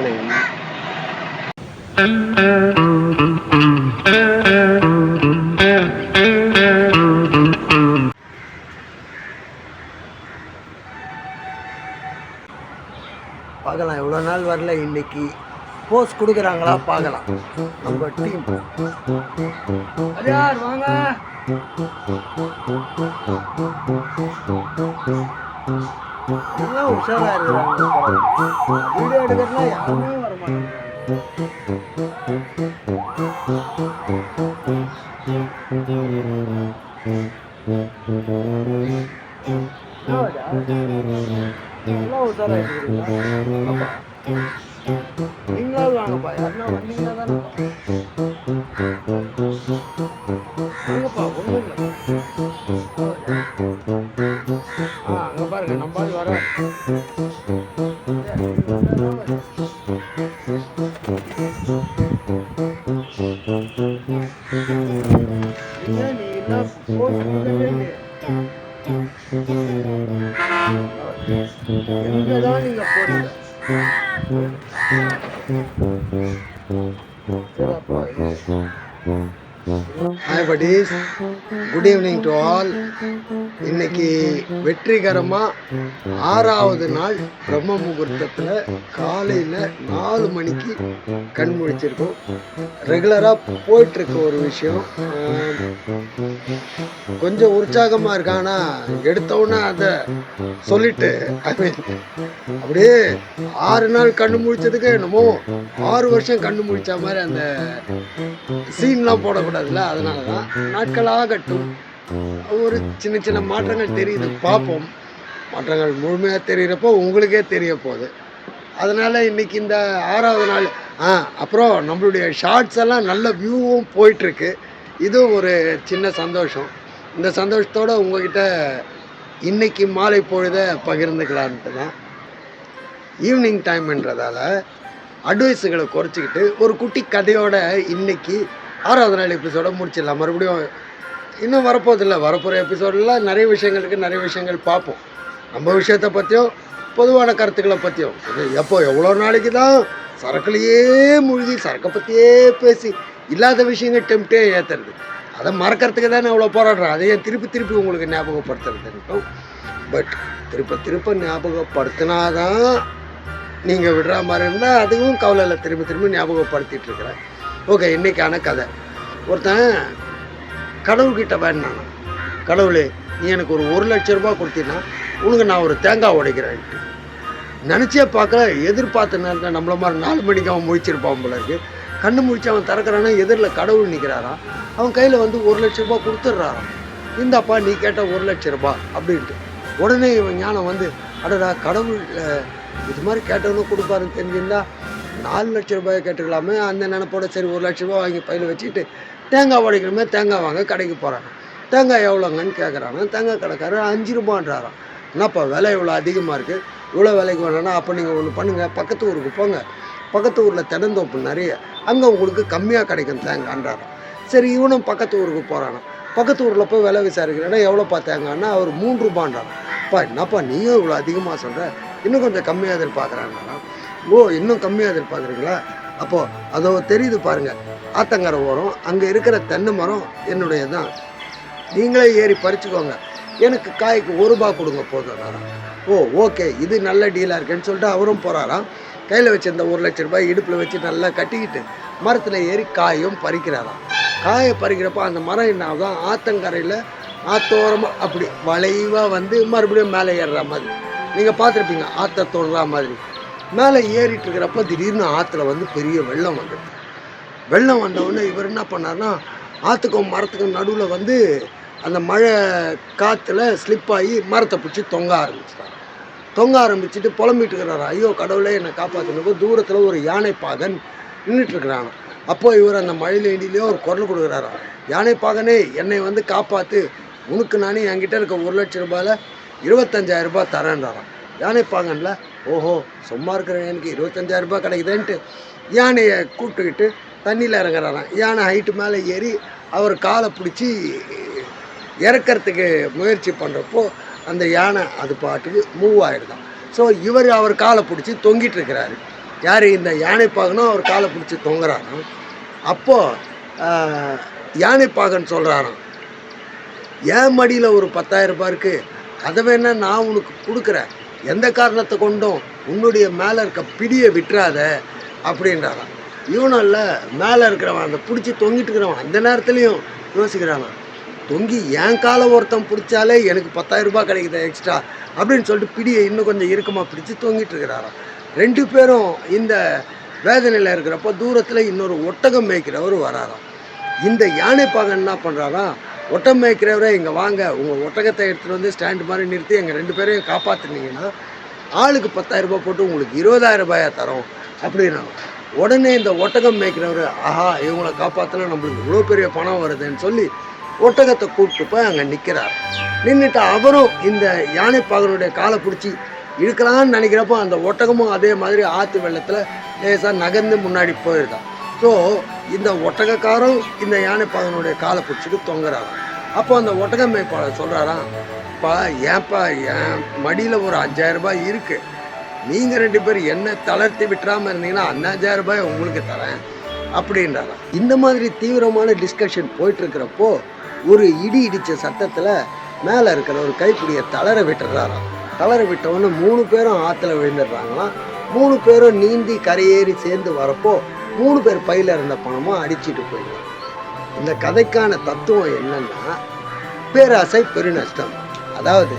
காலை. பார்க்கலாம், எவ்வளோ நாள் வரல, இன்னைக்கு போஸ்ட் கொடுக்குறாங்களா பார்க்கலாம். நம்ம டீம் யார் வாங்க எல்லாம் உஷாரா இருக்கிறாங்க. வீடியோ எடுக்கிறதுலாம் யாருமே வர மாட்டாங்க. எல்லாம் உஷாரா இருக்கிறீங்களா? நீங்களாவது வாங்கப்பா, யாருன்னா வந்தீங்கன்னா தானே வாங்கப்பா. ஒன்றும் இல்லை. அங்கே பாருங்க, நம்ம வர எங்கதான் நீங்க போறீங்க? Hi buddies, good evening to all. இன்னைக்கு வெற்றிகரமாக 6வது நாள் பிரம்ம முகூர்த்தத்தில் காலையில் 4 மணிக்கு கண் முழிச்சிருக்கோம். ரெகுலராக போயிட்டுருக்க ஒரு விஷயம். கொஞ்சம் உற்சாகமாக இருக்கு. ஆனால் எடுத்தோன்னே அதை சொல்லிட்டு அப்படியே 6 நாள் கண்ணு முழிச்சதுக்கு என்னமோ 6 வருஷம் கண்ணு முழிச்ச மாதிரி அந்த சீன்லாம் போடக்கூடாதுல்ல. அதனால தான் நாட்களாகட்டும், ஒரு சின்ன சின்ன மாற்றங்கள் தெரியுது, பார்ப்போம். மாற்றங்கள் முழுமையாக தெரிகிறப்போ உங்களுக்கே தெரிய போகுது. அதனால் இன்றைக்கி இந்த 6வது நாள். அப்புறம் நம்மளுடைய ஷார்ட்ஸ் எல்லாம் நல்ல வியூவும் போயிட்டுருக்கு. இதுவும் ஒரு சின்ன சந்தோஷம். இந்த சந்தோஷத்தோடு உங்கள்கிட்ட இன்றைக்கி மாலை பொழுதை பகிர்ந்துக்கலான்ட்டு தான். ஈவினிங் டைம்ன்றதால அட்வைஸுகளை குறைச்சிக்கிட்டு ஒரு குட்டி கதையோட இன்றைக்கி 6வது நாள் எபிசோட முடிச்சிடலாம். மறுபடியும் இன்னும் வரப்போதில்லை. வரப்போகிற எபிசோடெலாம் நிறைய விஷயங்கள் பார்ப்போம். நம்ம விஷயத்தை பற்றியும் பொதுவான கருத்துக்களை பற்றியும். எவ்வளோ நாளைக்கு தான் சரக்குலையே மூழ்கி சரக்கை பற்றியே பேசி இல்லாத விஷயங்கள் டெம்ப்டே ஏற்றுறது. அதை மறக்கிறதுக்கு தானே அவ்வளோ போராடுறேன். அதையே திருப்பி உங்களுக்கு ஞாபகப்படுத்துறது இருக்கும். பட் திருப்ப ஞாபகப்படுத்தினாதான் நீங்கள் விடுற மாதிரி இருந்தால் அதுவும் கவலை இல்லை. திரும்பி ஞாபகப்படுத்திட்டு இருக்கிறேன். ஓகே, இன்றைக்கான கதை. ஒருத்தன் கடவுள்கிட்ட வேணானா, கடவுளே நீ எனக்கு ஒரு 1 லட்சம் ரூபா கொடுத்தீங்கன்னா உனக்கு நான் ஒரு தேங்காய் உடைக்கிறேன்ட்டு. நினச்சே பார்க்கல, எதிர்பார்த்த நேரத்தில் நம்மள மாதிரி 4 மணிக்கு அவன் முழிச்சிருப்பான் போல இருக்கு. கண்ணு முழிச்சு அவன் திறக்கிறானா, எதிரில் கடவுள் நிற்கிறாராம். அவன் கையில் வந்து 1 லட்சம் ரூபா கொடுத்துட்றாராம். இந்தாப்பா நீ கேட்ட 1 லட்சம் ரூபா அப்படின்ட்டு. உடனே இவன் ஞானம் வந்து, அடடா கடவுள் இது மாதிரி கேட்டவனும் கொடுப்பாருன்னு தெரிஞ்சிருந்தா 4 லட்சம் ரூபாயை கேட்டுக்கலாமே. அந்த நினைப்போட சரி 1 லட்ச ரூபா வாங்கி பையில் வச்சுக்கிட்டு தேங்காய் உடைக்கணுமே, தேங்காய் வாங்க கடைக்கு போகிறாங்க. தேங்காய் எவ்வளோங்கன்னு கேட்குறாங்க. தேங்காய் கடைக்காரர் 5 ரூபான்றாராம். என்னப்பா விலை இவ்வளோ அதிகமாக இருக்குது, இவ்வளோ விலைக்கு வேணான்னா அப்போ நீங்கள் ஒன்று பண்ணுங்கள், பக்கத்து ஊருக்கு போங்க, பக்கத்து ஊரில் தென்னந்தோப்பு நிறைய, அங்கே உங்களுக்கு கம்மியாக கிடைக்கும் தேங்காய்ன்றாராம். சரி இவனும் பக்கத்து ஊருக்கு போகிறானா. பக்கத்து ஊரில் போய் விலை விசாரிக்கிறேன்னா எவ்வளோப்பா தேங்காய்னா அவர் 3 ரூபான்றாராம். அப்பா என்னப்பா நீயும் இவ்வளோ அதிகமாக சொல்கிற, இன்னும் கொஞ்சம் கம்மியாக எதிர்பார்க்குறாங்கண்ணா. ஓ இன்னும் கம்மியாக எதிர்பார்க்குறீங்களா? அப்போது அதோ தெரியுது பாருங்கள், ஆத்தங்கரை ஓரம் அங்கே இருக்கிற தென்னை மரம் என்னுடைய தான், நீங்களே ஏறி பறிச்சுக்கோங்க, எனக்கு காய்க்கு 1 ரூபா கொடுங்க போதும். ஓ ஓகே இது நல்ல டீலாக இருக்குன்னு சொல்லிட்டு அவரும் போகிறாராம். கையில் வச்சுருந்த 1 லட்ச ரூபாய் இடுப்பில் வச்சு நல்லா கட்டிக்கிட்டு மரத்தில் ஏறி காயும் பறிக்கிறாராம். காயை பறிக்கிறப்போ அந்த மரம் என்ன ஆகுதான், ஆத்தங்கரையில் ஆத்தோரமாக அப்படி வளைவாக வந்து மறுபடியும் மேலே ஏறுற மாதிரி நீங்கள் பார்த்துருப்பீங்க. ஆற்றை தொடுற மாதிரி மேலே ஏறிட்டு இருக்கிறப்ப திடீர்னு ஆற்றுல வந்து பெரிய வெள்ளம் வந்துடுது. வெள்ளம் வந்தவுடனே இவர் என்ன பண்ணார்னா, ஆற்றுக்கும் மரத்துக்கும் நடுவில் வந்து அந்த மழை காற்றுல ஸ்லிப் ஆகி மரத்தை பிடிச்சி தொங்க ஆரம்பிச்சுட்டு புலம்பிட்டு இருக்கிறாரா, ஐயோ கடவுளே என்னை காப்பாற்றணும். தூரத்தில் ஒரு யானைப்பாகன் நின்றுட்டுருக்கிறாங்க. அப்போது இவர் அந்த மழையில் இண்டிலேயே ஒரு குரல் கொடுக்குறாரா, யானைப்பாகனே என்னை வந்து காப்பாற்று, உனக்கு நானே என்கிட்ட இருக்க 1 லட்ச ரூபாயில் 25,000 ரூபாய் தரேன்றாராம். யானைப்பாகன்ல ஓஹோ சும்மா இருக்கிற எனக்கு 25,000 ரூபாய் கிடைக்குதுன்ட்டு யானையை கூப்பிட்டுக்கிட்டு தண்ணியில் இறங்குறாராம். யானை ஹைட்டு மேலே ஏறி அவர் காலை பிடிச்சி இறக்கிறதுக்கு முயற்சி பண்ணுறப்போ அந்த யானை அது பாட்டுக்கு மூவ் ஆகிடுதான். ஸோ இவர் அவர் காலை பிடிச்சி தொங்கிட்டு இருக்கிறாரு. யார் இந்த யானைப்பாகனும் அவர் காலை பிடிச்சி தொங்குறாராம். அப்போது யானைப்பாகன் சொல்கிறாராம், என் மடியில் ஒரு 10,000 ரூபாய் இருக்குது, அதை வேணா நான் உனக்கு கொடுக்குறேன், எந்த காரணத்தை கொண்டும் உன்னுடைய மேலே இருக்க பிடியை விட்டுறாத அப்படின்றாராம். இவனும் இல்லை, மேலே இருக்கிறவன் அந்த பிடிச்சி தொங்கிட்டு இருக்கிறவன் அந்த நேரத்துலையும் யோசிக்கிறானா, தொங்கி என் காலை ஒருத்தன் பிடிச்சாலே எனக்கு 10,000 ரூபாய் கிடைக்குது எக்ஸ்ட்ரா அப்படின்னு சொல்லிட்டு பிடியை இன்னும் கொஞ்சம் இறுக்கமாக பிடிச்சி தொங்கிட்டு இருக்கிறாராம். 2 பேரும் இந்த வேதனையில் இருக்கிறப்போ தூரத்தில் இன்னொரு ஒட்டகம் மேய்க்கிறவர் வராராம். இந்த யானைப்பாகன் என்ன பண்ணுறாராம், ஒட்டகம் மேய்க்கிறவரே இங்கே வாங்க, உங்கள் ஒட்டகத்தை எடுத்துகிட்டு வந்து ஸ்டாண்டு மாதிரி நிறுத்தி எங்கள் 2 பேரையும் காப்பாற்றுனீங்கன்னா ஆளுக்கு 10,000 ரூபாய் போட்டு உங்களுக்கு 20,000 ரூபாயா தரோம் அப்படின்னா. உடனே இந்த ஒட்டகம் மேய்க்கிறவர், ஆஹா இவங்களை காப்பாற்றினா நம்மளுக்கு இவ்வளோ பெரிய பணம் வருதுன்னு சொல்லி ஒட்டகத்தை கூப்பிட்டு போய் அங்கே நிற்கிறார். நின்றுட்டு அவரும் இந்த யானைப்பாகனுடைய காலை பிடிச்சி இழுக்கலான்னு நினைக்கிறப்போ அந்த ஒட்டகமும் அதே மாதிரி ஆற்று வெள்ளத்தில் லேசாக நகர்ந்து முன்னாடி போயிருக்கான். ஸோ இந்த ஒட்டகக்காரும் இந்த யானைப்பாகனுடைய காலை பிடிச்சிட்டு தொங்குறாராம். அப்போ அந்த ஒட்டக மேய்ப்பாளர் சொல்கிறாராம், ஏன்ப்பா என் மடியில் ஒரு 5,000 ரூபாய் இருக்குது, நீங்கள் 2 பேர் என்ன தளர்த்தி விட்டுறாமல் இருந்தீங்கன்னா அந்த 5,000 ரூபாய் உங்களுக்கு தரேன் அப்படின்றாராம். இந்த மாதிரி தீவிரமான டிஸ்கஷன் போயிட்டுருக்கிறப்போ ஒரு இடி இடித்த சத்தத்தில் மேலே இருக்கிற ஒரு கைப்பிடியை தளர விட்டுறாராம். தளர விட்டவொன்னு 3 பேரும் ஆற்றுல விழுந்துடுறாங்களாம். 3 பேரும் நீந்தி கரையேறி சேர்ந்து வரப்போ 3 பேர் பையில் இருந்த பணமும் அடிச்சுட்டு போயிடுவாங்க. இந்த கதைக்கான தத்துவம் என்னன்னா, பேராசை பெருநஷ்டம். அதாவது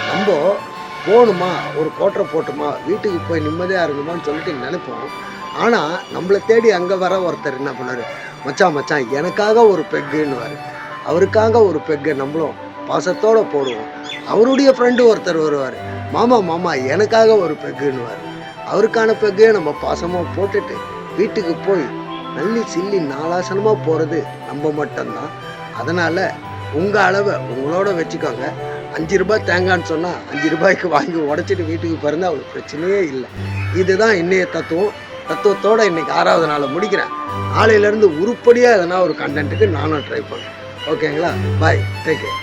நம்ம போகணுமா, ஒரு கோட்டரை போட்டுமா, வீட்டுக்கு போய் நிம்மதியாக இருக்குமான்னு சொல்லிட்டு நினைப்போம். ஆனால் நம்மளை தேடி அங்கே வர ஒருத்தர் என்ன பண்ணார், மச்சான் எனக்காக ஒரு பெக்குன்னுவார். அவருக்காக ஒரு பெக்கை நம்மளும் பாசத்தோடு போடுவோம். அவருடைய ஃப்ரெண்டு ஒருத்தர் வருவார், மாமா எனக்காக ஒரு பெக்குன்னுவார். அவருக்கான பெக்கையை நம்ம பாசமாக போட்டுட்டு வீட்டுக்கு போய் நல்லி சில்லி நாளாசனமாக போகிறது நம்ம மட்டும்தான். அதனால் உங்கள் அளவை உங்களோட வச்சுக்கோங்க. 5 ரூபாய் தேங்கான்னு சொன்னால் 5 ரூபாய்க்கு வாங்கி உடச்சிட்டு வீட்டுக்கு பிறந்தால் அவங்களுக்கு பிரச்சனையே இல்லை. இதுதான் இன்னைய தத்துவத்தோடு இன்றைக்கி 6வது நாளை முடிக்கிறேன். நாளையிலேருந்து உருப்படியாக எதனா ஒரு கண்டென்ட்டுக்கு நானும் ட்ரை பண்ணுறேன். ஓகேங்களா? பாய், டேக் கேர்.